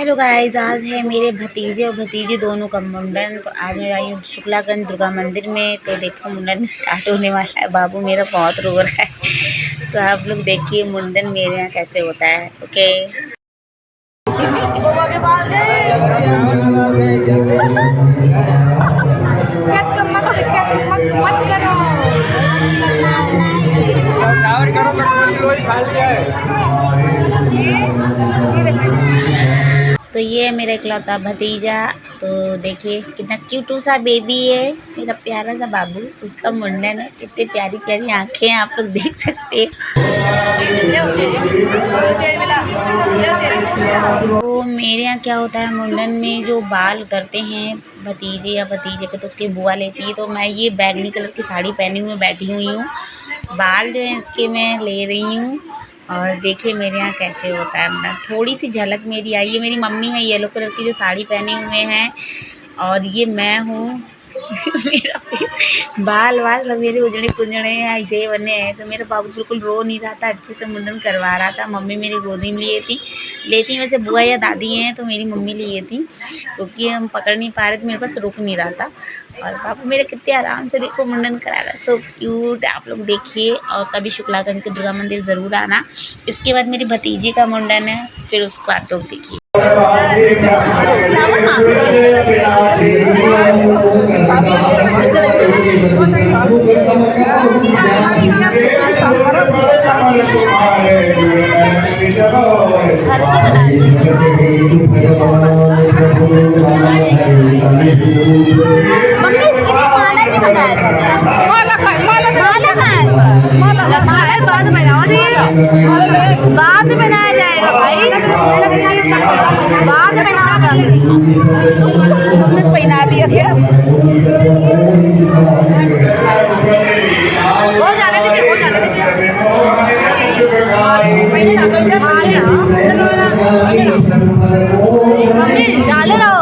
Hello guys, आज है मेरे भतीजे और भतीजी दोनों का मुंडन। तो आज मैं आई हूँ शुक्लागंज दुर्गा मंदिर में। तो देखो मुंडन स्टार्ट होने वाला है। बाबू मेरा बहुत रो रहा है। तो आप लोग देखिए मुंडन मेरे यहाँ कैसे होता है। ओके, तो ये है मेरा इकलौता भतीजा। तो देखिए कितना क्यूट सा बेबी है, मेरा प्यारा सा बाबू। उसका मुंडन है। कितनी प्यारी प्यारी आंखें हैं, आप लोग देख सकते हैं। तो मेरे यहाँ क्या होता है, मुंडन में जो बाल उतरते हैं भतीजे या भतीजे के, तो उसकी बुआ लेती है। तो मैं ये बैगनी कलर की साड़ी पहनी हुई बैठी हुई हूँ। बाल जो है इसके मैं ले रही हूँ। और देखिए मेरे यहाँ कैसे होता है। मैं थोड़ी सी झलक मेरी आई है। मेरी मम्मी है येलो कलर की जो साड़ी पहने हुए हैं, और ये मैं हूँ। मेरा बाल वाल सब मेरे उजड़े पुजड़े ऐसे बने हैं। तो मेरा बाबू बिल्कुल रो नहीं रहा था, अच्छे से मुंडन करवा रहा था। मम्मी मेरी गोदी में लिए थी, लेती वैसे बुआ या दादी हैं, तो मेरी मम्मी लिए थी क्योंकि हम पकड़ नहीं पा रहे थे। मेरे पास रुक नहीं रहा था। और बाबू मेरे कितने आराम से देखो मुंडन करा रहा है। सो क्यूट, आप लोग देखिए। और कभी शुक्लागंज के दुर्गा मंदिर ज़रूर आना। इसके बाद मेरी भतीजी का मुंडन है, फिर उसको आप लोग देखिए। बाद में बनाया जाएगा भाई, बाद में पहना दिया क्या? हो जाने दीजिए, हो जाने दीजिए। मम्मी डाले रहो।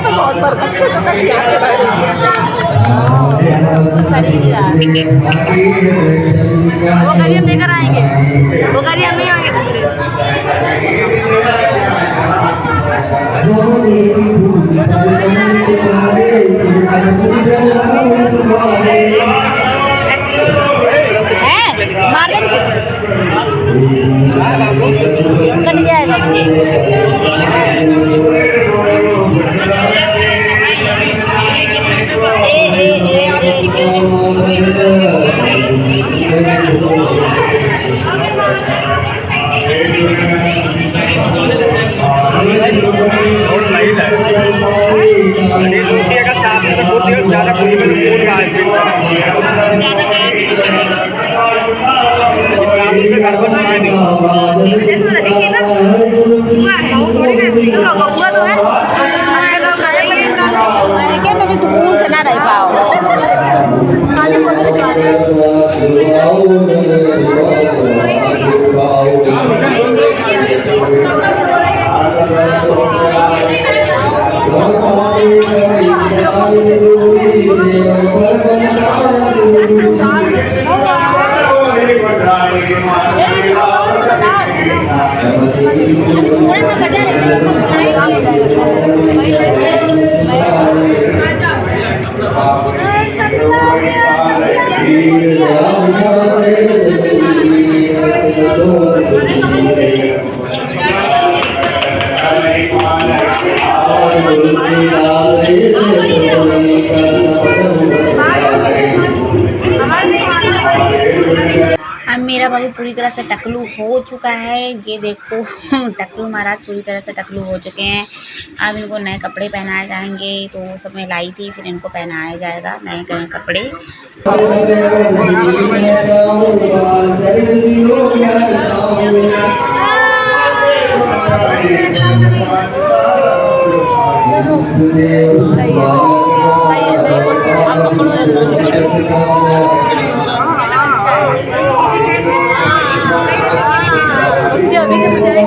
बहुत बरकत तो कैसी आपसे वो गाड़ी हम लेकर आएंगे, वो गाड़ी हम नहीं आएंगे। मार देंगे, कट जाएगा मैं सुकून से ना रह पाओ। अब मेरा बाबू पूरी तरह से टकलू हो चुका है। ये देखो टकलू महाराज पूरी तरह से टकलू हो चुके हैं। अब इनको नए कपड़े पहनाए जाएंगे। तो वो सब मैं लाई थी, फिर इनको पहनाया जाएगा नए नए कपड़े। उसके अभी के बजाय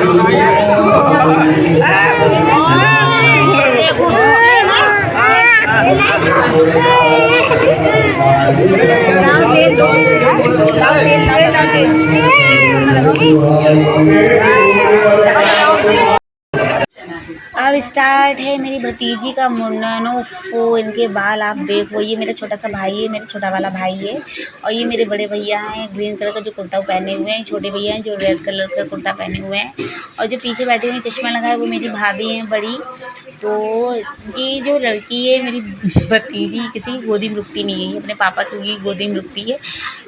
चलो भैया अब स्टार्ट है मेरी भतीजी का मुंडन। वो इनके बाल आप देखो। ये मेरा छोटा सा भाई है, मेरा छोटा वाला भाई है। और ये मेरे बड़े भैया हैं, ग्रीन कलर का जो कुर्ता पहने हुए हैं। छोटे भैया हैं जो रेड कलर का कुर्ता पहने हुए हैं। और जो पीछे बैठे हुए चश्मा लगाए वो मेरी भाभी हैं बड़ी। तो ये जो लड़की है मेरी भतीजी किसी की गोदी में रुकती नहीं है, ये अपने पापा की गोदी में रुकती है।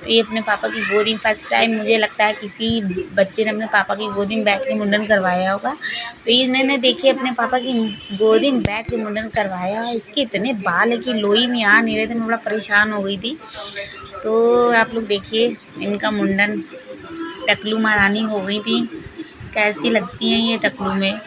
तो ये अपने पापा की गोदी में फर्स्ट टाइम मुझे लगता है किसी बच्चे ने अपने पापा की गोदी में बैठ के मुंडन करवाया होगा। तो इन्होंने देखिए अपने पापा की गोदी में बैठ के मुंडन करवाया। इसके इतने बाल है कि लोई में आ नहीं रहे थे, मैं बड़ा परेशान हो गई थी। तो आप लोग देखिए इनका मुंडन। टकलू महारानी हो गई थी। कैसी लगती हैं ये टकलू में।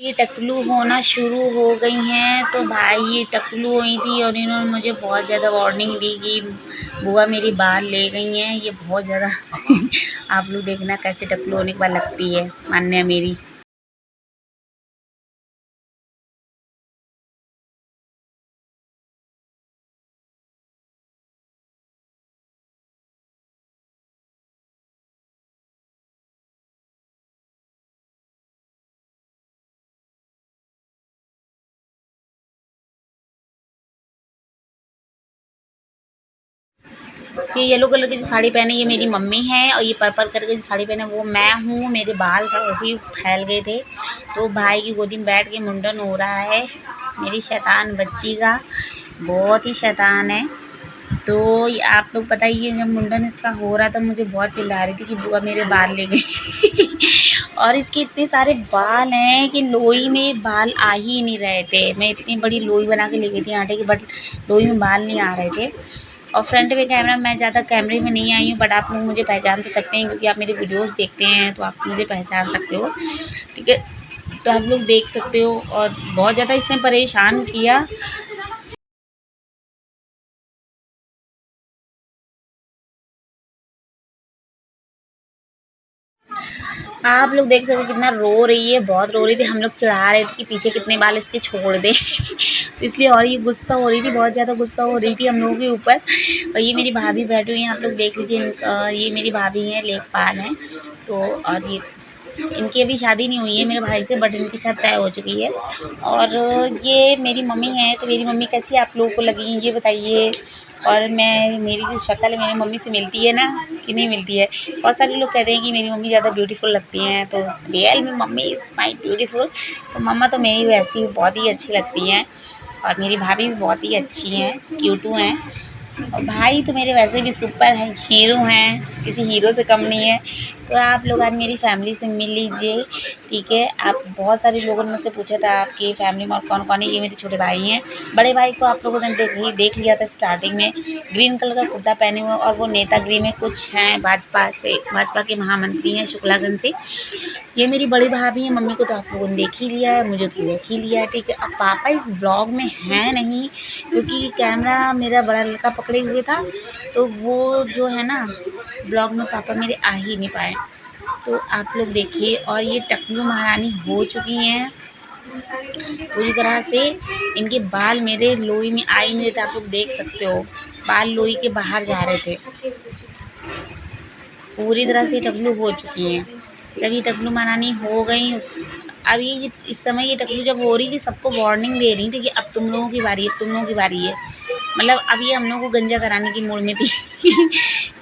ये टकलू होना शुरू हो गई हैं। तो भाई ये टकलू हुई थी और इन्होंने मुझे बहुत ज़्यादा वार्निंग दी कि बुआ मेरी बाल ले गई हैं। ये बहुत ज़्यादा आप लोग देखना कैसे टकलू होने के बाद लगती है मान्या मेरी। ये येलो कलर की जो साड़ी पहने ये मेरी मम्मी है। और ये पर्पल कलर की जो साड़ी पहने वो मैं हूँ। मेरे बाल सब ऐसे ही फैल गए थे। तो भाई की गोदी में बैठ के मुंडन हो रहा है मेरी शैतान बच्ची का। बहुत ही शैतान है। तो आप लोग बताइए जब मुंडन इसका हो रहा था मुझे बहुत चिल्ला रही थी कि बुआ मेरे बाल ले गई और इसके इतने सारे बाल हैं कि लोई में बाल आ ही नहीं रहे थे। मैं इतनी बड़ी लोई बना के ले गई थी आटे की, बट लोई में बाल नहीं आ रहे थे। और फ्रंट में कैमरा, मैं ज़्यादा कैमरे में नहीं आई हूँ, बट आप लोग मुझे पहचान तो सकते हैं क्योंकि आप मेरे वीडियोस देखते हैं तो आप मुझे पहचान सकते हो, ठीक है। तो आप लोग देख सकते हो। और बहुत ज़्यादा इसने परेशान किया। आप लोग देख सकते कितना रो रही है, बहुत रो रही थी। हम लोग चिढ़ा रहे थे कि पीछे कितने बाल इसके छोड़ दे तो इसलिए और ये गुस्सा हो रही थी, बहुत ज़्यादा गुस्सा हो रही थी हम लोगों के ऊपर। और ये मेरी भाभी बैठी हुई हैं, आप लोग देख लीजिए। ये मेरी भाभी हैं, लेखपाल हैं। तो और ये इनकी अभी शादी नहीं हुई है मेरे भाई से, बट इनकी शादी तय हो चुकी है। और ये मेरी मम्मी है, तो मेरी मम्मी कैसी आप लोगों को लगी ये बताइए। और मेरी जो शक्ल मेरी मम्मी से मिलती है ना कि नहीं मिलती है। बहुत सारे लोग कहते हैं कि मेरी मम्मी ज़्यादा ब्यूटीफुल लगती हैं, तो रियल में मम्मी इज़ माई ब्यूटीफुल। तो मम्मा तो मेरी वैसी बहुत ही अच्छी लगती हैं, और मेरी भाभी भी बहुत ही अच्छी हैं, क्यूटू हैं। और भाई तो मेरे वैसे भी सुपर हैं, हीरो हैं, किसी हीरो से कम नहीं है। तो आप लोग आज मेरी फैमिली से मिल लीजिए, ठीक है। आप बहुत सारे लोगों ने मुझसे पूछा था आपकी फैमिली में और कौन कौन है। ये मेरे छोटे भाई हैं। बड़े भाई को आप लोगों ने देख लिया था स्टार्टिंग में, ग्रीन कलर का कुर्ता पहने हुए, और वो नेतागिरी में कुछ हैं, भाजपा के महामंत्री हैं शुक्लागंज से। ये मेरी बड़ी भाभी है। मम्मी को तो आप लोगों ने देख ही लिया है, मुझे तो देख ही लिया है, ठीक है। अब पापा इस ब्लॉग में हैं नहीं, क्योंकि कैमरा मेरा बड़ा लड़का पकड़े हुए था, तो वो जो है ना ब्लॉग में पापा मेरे आ ही नहीं पाए। तो आप लोग देखिए। और ये टकलू महारानी हो चुकी हैं पूरी तरह से। इनके बाल मेरे लोई में आ ही नहीं रहे थे, आप लोग देख सकते हो, बाल लोई के बाहर जा रहे थे। पूरी तरह से टकलू हो चुकी हैं। जब ये टकलू महारानी हो गई अब ये इस समय ये टकलू जब हो रही थी, सबको वार्निंग दे रही थी कि अब तुम लोगों की बारी है, तुम लोगों की बारी है। मतलब अब ये हम लोगों को गंजा कराने की मूड में थी